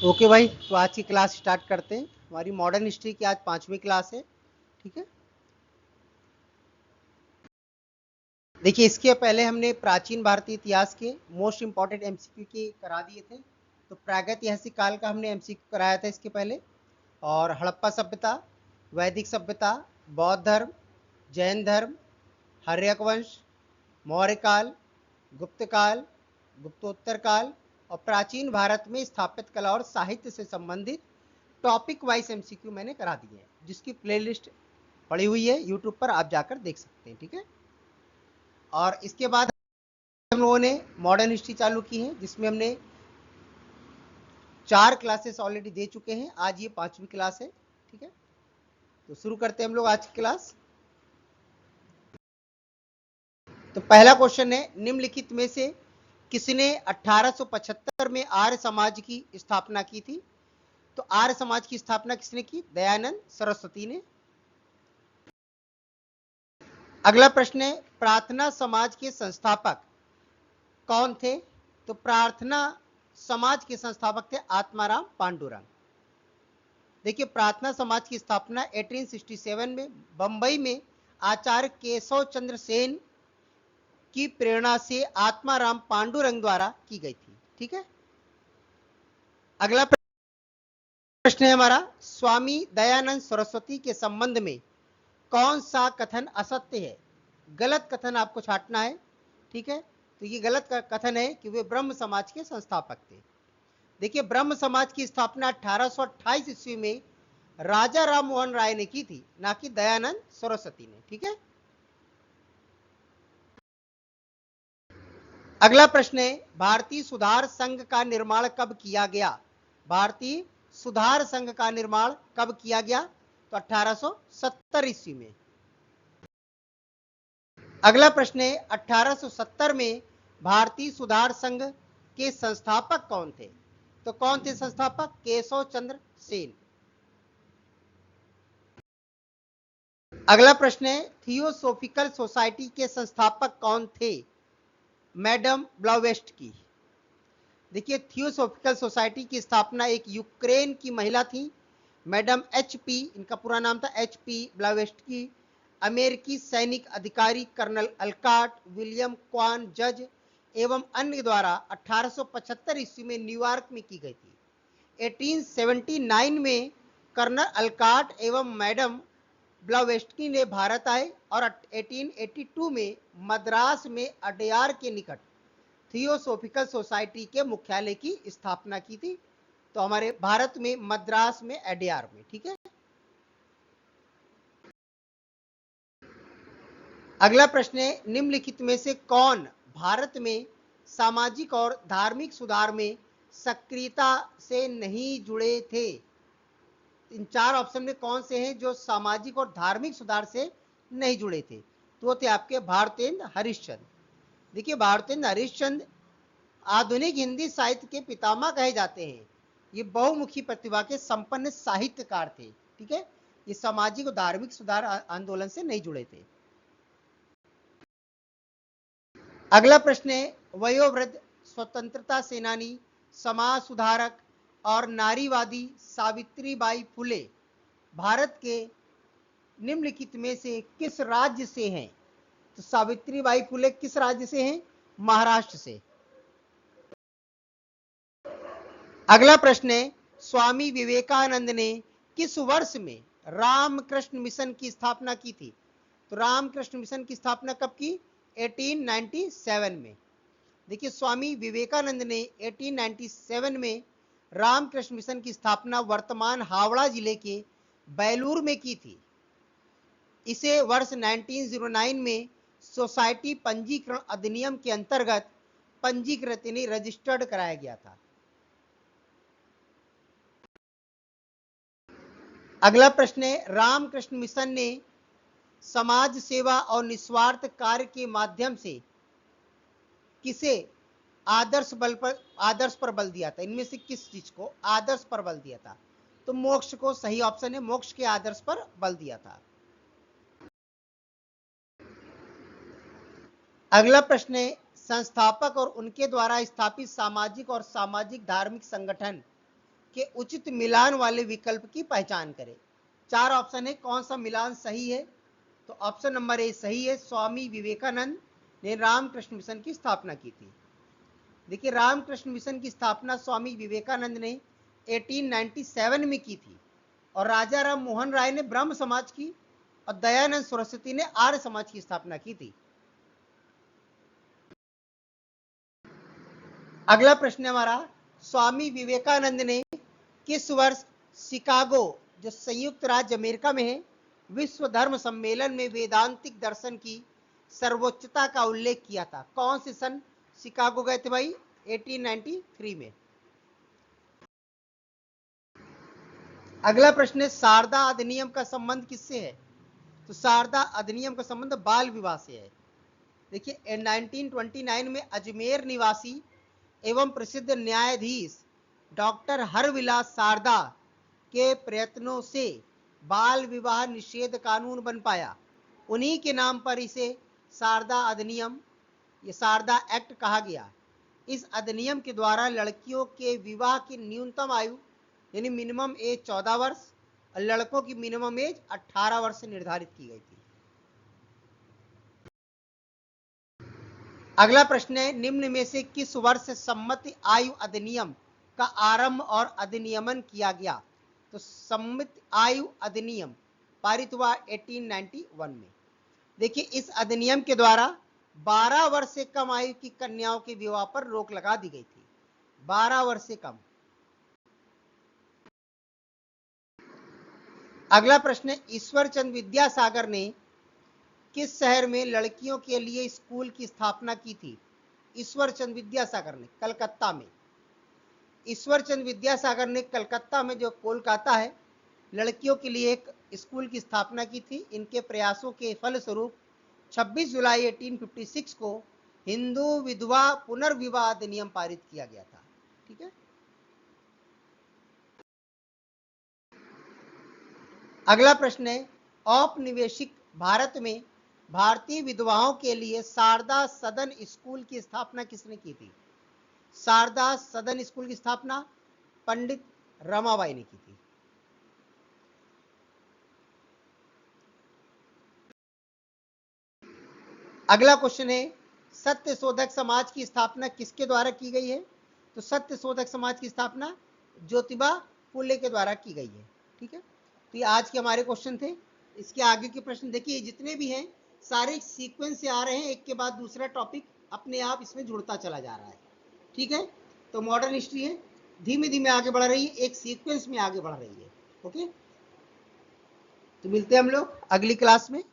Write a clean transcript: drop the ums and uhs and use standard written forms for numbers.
Okay भाई, तो आज की क्लास स्टार्ट करते हैं। हमारी मॉडर्न हिस्ट्री की आज 5वीं क्लास है। ठीक है, देखिए इसके पहले हमने प्राचीन भारतीय इतिहास के मोस्ट इंपॉर्टेंट एमसीक्यू के करा दिए थे। तो प्रागैतिहासिक काल का हमने एमसीक्यू कराया था इसके पहले, और हड़प्पा सभ्यता, वैदिक सभ्यता, बौद्ध धर्म, जैन धर्म, हर्यक वंश, मौर्य काल, गुप्त काल, गुप्तोत्तर काल और प्राचीन भारत में स्थापित कला और साहित्य से संबंधित टॉपिक वाइज एमसीक्यू मैंने करा दिए हैं, जिसकी प्लेलिस्ट पड़ी हुई है यूट्यूब पर, आप जाकर देख सकते हैं। ठीक है, और इसके बाद हम लोगों ने मॉडर्न हिस्ट्री चालू की है, जिसमें हमने 4 क्लासेस ऑलरेडी दे चुके हैं। आज ये 5वीं क्लास है। ठीक है, तो शुरू करते हैं हम लोग आज की क्लास। तो पहला क्वेश्चन है, निम्नलिखित में से किसने 1875 में आर्य समाज की स्थापना की थी? तो आर्य समाज की स्थापना किसने की? दयानंद सरस्वती ने। अगला प्रश्न है, प्रार्थना समाज के संस्थापक कौन थे? तो प्रार्थना समाज के संस्थापक थे आत्माराम पांडुरंग। देखिए, प्रार्थना समाज की स्थापना 1867 में बंबई में आचार्य केशव चंद्र सेन की प्रेरणा से आत्माराम पांडुरंग द्वारा की गई थी। ठीक है, अगला प्रश्न है हमारा, स्वामी दयानंद सरस्वती के संबंध में कौन सा कथन असत्य है? गलत कथन आपको छांटना है। ठीक है, तो ये गलत कथन है कि वे ब्रह्म समाज के संस्थापक थे। देखिए, ब्रह्म समाज की स्थापना 1828 ईस्वी में राजा राम मोहन राय ने की थी, ना कि दयानंद सरस्वती ने। ठीक है, अगला प्रश्न है, भारतीय सुधार संघ का निर्माण कब किया गया? भारतीय सुधार संघ का निर्माण कब किया गया? तो 1870 ईस्वी में। अगला प्रश्न है, 1870 में भारतीय सुधार संघ के संस्थापक कौन थे? तो कौन थे संस्थापक? केशव चंद्र सेन। अगला प्रश्न है, थियोसोफिकल सोसाइटी के संस्थापक कौन थे? मैडम ब्लावेट्स्की। देखिए, थियोसोफिकल सोसाइटी की स्थापना एक यूक्रेन की महिला थी, मैडम एचपी, इनका पूरा नाम था एचपी ब्लावेट्स्की, अमेरिकी सैनिक अधिकारी कर्नल अल्काट, विलियम क्वान जज एवं अन्य द्वारा 1875 ईस्वी में न्यूयॉर्क में की गई थी। 1879 में कर्नल अल्काट एवं मैडम ब्लावेट्स्की ने भारत आए और 1882 में मद्रास में अडयार के निकट थियोसोफिकल सोसाइटी के मुख्यालय की स्थापना की थी। तो हमारे भारत में मद्रास में अडयार में। ठीक है, अगला प्रश्न है, निम्नलिखित में से कौन भारत में सामाजिक और धार्मिक सुधार में सक्रियता से नहीं जुड़े थे? इन 4 ऑप्शन में कौन से हैं जो सामाजिक और धार्मिक सुधार से नहीं जुड़े थे? तो वो थे आपके भारतेंद्र हरिश्चंद्र। देखिए, भारतेंद्र हरिश्चंद्र आधुनिक हिंदी साहित्य के पितामह कहे जाते हैं। ये बहुमुखी प्रतिभा के संपन्न साहित्यकार थे। ठीक है, ये सामाजिक और धार्मिक सुधार आंदोलन से नहीं जुड़े थे। अगला प्रश्न है, वयोवृद्ध स्वतंत्रता सेनानी, समाज सुधारक और नारीवादी सावित्रीबाई फुले भारत के निम्नलिखित में से किस राज्य से हैं? तो सावित्रीबाई फुले किस राज्य से हैं? महाराष्ट्र से। अगला प्रश्न है, स्वामी विवेकानंद ने किस वर्ष में रामकृष्ण मिशन की स्थापना की थी? तो रामकृष्ण मिशन की स्थापना कब की? 1897 में। देखिए, स्वामी विवेकानंद ने 1897 में रामकृष्ण मिशन की स्थापना वर्तमान हावड़ा जिले के बेलूर में की थी। इसे वर्ष 1909 में सोसाइटी पंजीकरण अधिनियम के अंतर्गत पंजीकृत यानी रजिस्टर्ड कराया गया था। अगला प्रश्न है, रामकृष्ण मिशन ने समाज सेवा और निस्वार्थ कार्य के माध्यम से किसे आदर्श पर बल दिया था? इनमें से किस चीज को आदर्श पर बल दिया था? तो मोक्ष को सही ऑप्शन है, मोक्ष के आदर्श पर बल दिया था। अगला प्रश्न है, संस्थापक और उनके द्वारा स्थापित सामाजिक और सामाजिक धार्मिक संगठन के उचित मिलान वाले विकल्प की पहचान करें। 4 ऑप्शन है, कौन सा मिलान सही है? तो ऑप्शन नंबर ए सही है, स्वामी विवेकानंद ने रामकृष्ण मिशन की स्थापना की थी। देखिए, रामकृष्ण मिशन की स्थापना स्वामी विवेकानंद ने 1897 में की थी और राजा राम मोहन राय ने ब्रह्म समाज की और दयानंद सरस्वती ने आर्य समाज की स्थापना की थी। अगला प्रश्न हमारा, स्वामी विवेकानंद ने किस वर्ष शिकागो, जो संयुक्त राज्य अमेरिका में है, विश्व धर्म सम्मेलन में वेदांतिक दर्शन की सर्वोच्चता का उल्लेख किया था? कौन से सन शिकागो गए थे भाई? 1893 में। अगला प्रश्न है, शारदा अधिनियम का संबंध किससे है? तो शारदा अधिनियम का संबंध बाल विवाह से है। देखिए, 1929 में अजमेर निवासी एवं प्रसिद्ध न्यायाधीश डॉक्टर हरविलास शारदा के प्रयत्नों से बाल विवाह निषेध कानून बन पाया। उन्हीं के नाम पर इसे शारदा अधिनियम, ये शारदा एक्ट कहा गया। इस अधिनियम के द्वारा लड़कियों के विवाह की न्यूनतम आयु यानी मिनिमम एज 14 वर्ष और लड़कों की मिनिमम एज 18 वर्ष से निर्धारित की गई थी। अगला प्रश्न है, निम्न में से किस वर्ष सम्मति आयु अधिनियम का आरंभ और अधिनियमन किया गया? तो सम्मति आयु अधिनियम पारित हुआ 1891 में। देखिए, इस अधिनियम के द्वारा 12 वर्ष से कम आयु की कन्याओं के विवाह पर रोक लगा दी गई थी। 12 वर्ष से कम। अगला प्रश्न है, ईश्वरचंद विद्यासागर ने किस शहर में लड़कियों के लिए स्कूल की स्थापना की थी? ईश्वरचंद विद्यासागर ने कलकत्ता में। ईश्वरचंद विद्यासागर ने कलकत्ता में, जो कोलकाता है, लड़कियों के लिए एक स्कूल की स्थापना की थी। इनके प्रयासों के फलस्वरूप 26 जुलाई 1856 को हिंदू विधवा पुनर्विवाह अधिनियम पारित किया गया था। ठीक है। अगला प्रश्न है, औपनिवेशिक भारत में भारतीय विधवाओं के लिए शारदा सदन स्कूल की स्थापना किसने की थी? शारदा सदन स्कूल की स्थापना पंडित रमाबाई ने की थी। अगला क्वेश्चन है, सत्य शोधक समाज की स्थापना किसके द्वारा की गई है? तो सत्य शोधक समाज की स्थापना ज्योतिबा फुले के द्वारा की गई है। ठीक है। तो ये आज के हमारे क्वेश्चन थे। इसके आगे के प्रश्न देखिए, जितने भी हैं सारे सीक्वेंस से आ रहे हैं, एक के बाद दूसरा टॉपिक अपने आप इसमें जुड़ता चला जा रहा है। ठीक है। तो मॉडर्न हिस्ट्री है, धीमे धीमे आगे बढ़ रही है, एक सीक्वेंस में आगे बढ़ रही है। ओके, तो मिलते हैं हम लोग अगली क्लास में।